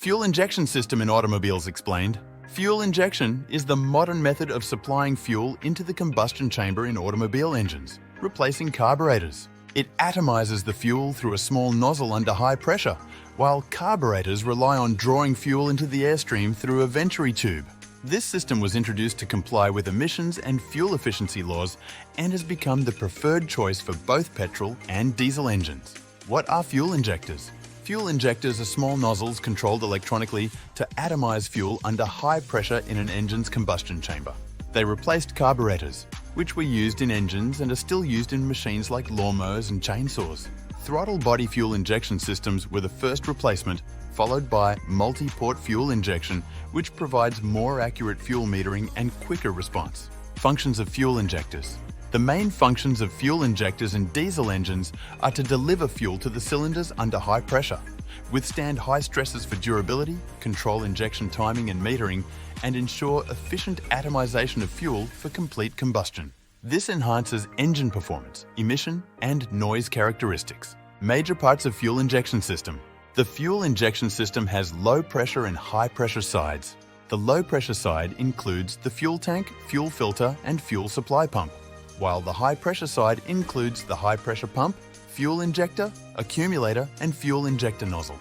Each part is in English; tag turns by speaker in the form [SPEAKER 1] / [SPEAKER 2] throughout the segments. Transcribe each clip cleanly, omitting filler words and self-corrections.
[SPEAKER 1] Fuel injection system in automobiles explained. Fuel injection is the modern method of supplying fuel into the combustion chamber in automobile engines, replacing carburetors. It atomizes the fuel through a small nozzle under high pressure, while carburetors rely on drawing fuel into the airstream through a venturi tube. This system was introduced to comply with emissions and fuel efficiency laws and has become the preferred choice for both petrol and diesel engines. What are fuel injectors? Fuel injectors are small nozzles controlled electronically to atomize fuel under high pressure in an engine's combustion chamber. They replaced carburetors, which were used in engines and are still used in machines like lawnmowers and chainsaws. Throttle body fuel injection systems were the first replacement, followed by multi-port fuel injection, which provides more accurate fuel metering and quicker response. Functions of fuel injectors. The main functions of fuel injectors in diesel engines are to deliver fuel to the cylinders under high pressure, withstand high stresses for durability, control injection timing and metering, and ensure efficient atomization of fuel for complete combustion. This enhances engine performance, emission, and noise characteristics. Major parts of fuel injection system. The fuel injection system has low pressure and high pressure sides. The low pressure side includes the fuel tank, fuel filter, and fuel supply pump, while the high pressure side includes the high pressure pump, fuel injector, accumulator, and fuel injector nozzle.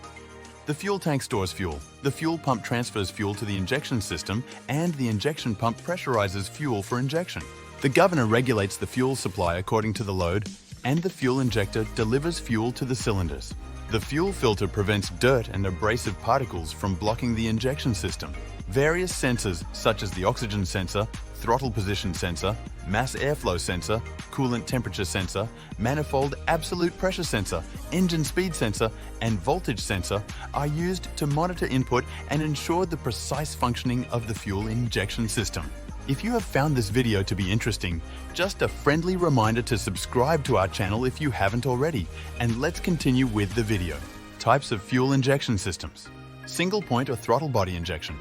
[SPEAKER 1] The fuel tank stores fuel, the fuel pump transfers fuel to the injection system, and the injection pump pressurizes fuel for injection. The governor regulates the fuel supply according to the load, and the fuel injector delivers fuel to the cylinders. The fuel filter prevents dirt and abrasive particles from blocking the injection system. Various sensors such as the oxygen sensor, throttle position sensor, mass airflow sensor, coolant temperature sensor, manifold absolute pressure sensor, engine speed sensor, and voltage sensor are used to monitor input and ensure the precise functioning of the fuel injection system. If you have found this video to be interesting, just a friendly reminder to subscribe to our channel if you haven't already, and let's continue with the video. Types of fuel injection systems. Single point or throttle body injection.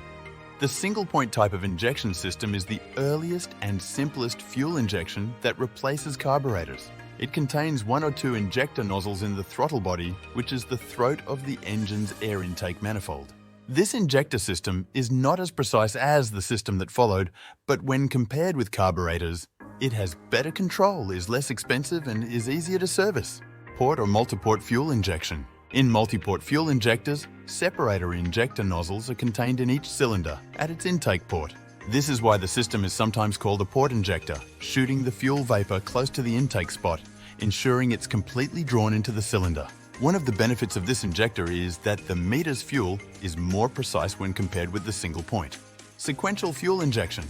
[SPEAKER 1] The single-point type of injection system is the earliest and simplest fuel injection that replaces carburetors. It contains one or two injector nozzles in the throttle body, which is the throat of the engine's air intake manifold. This injector system is not as precise as the system that followed, but when compared with carburetors, it has better control, is less expensive, and is easier to service. Port or multi-port fuel injection. In multi-port fuel injectors, separator injector nozzles are contained in each cylinder at its intake port. This is why the system is sometimes called a port injector, shooting the fuel vapor close to the intake spot, ensuring it's completely drawn into the cylinder. One of the benefits of this injector is that the meter's fuel is more precise when compared with the single point. Sequential fuel injection.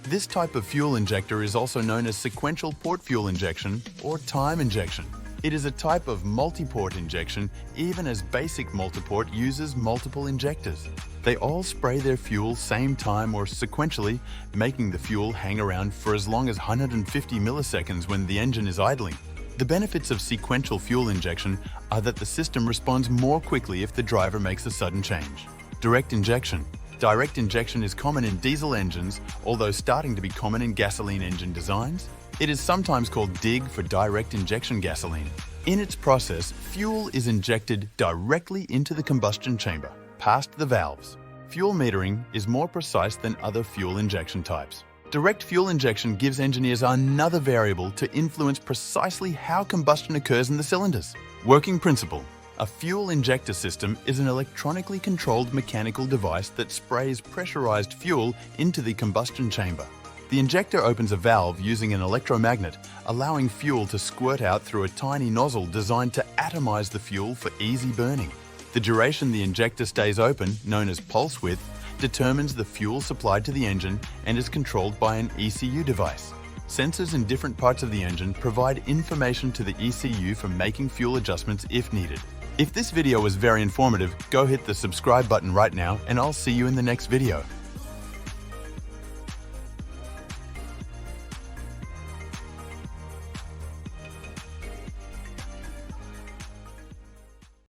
[SPEAKER 1] This type of fuel injector is also known as sequential port fuel injection or time injection. It is a type of multi-port injection, even as basic multiport uses multiple injectors. They all spray their fuel same time or sequentially, making the fuel hang around for as long as 150 milliseconds when the engine is idling. The benefits of sequential fuel injection are that the system responds more quickly if the driver makes a sudden change. Direct injection. Direct injection is common in diesel engines, although starting to be common in gasoline engine designs. It is sometimes called DIG for direct injection gasoline. In its process, fuel is injected directly into the combustion chamber, past the valves. Fuel metering is more precise than other fuel injection types. Direct fuel injection gives engineers another variable to influence precisely how combustion occurs in the cylinders. Working principle. A fuel injector system is an electronically controlled mechanical device that sprays pressurized fuel into the combustion chamber. The injector opens a valve using an electromagnet, allowing fuel to squirt out through a tiny nozzle designed to atomize the fuel for easy burning. The duration the injector stays open, known as pulse width, determines the fuel supplied to the engine and is controlled by an ECU device. Sensors in different parts of the engine provide information to the ECU for making fuel adjustments if needed. If this video was very informative, go hit the subscribe button right now and I'll see you in the next video.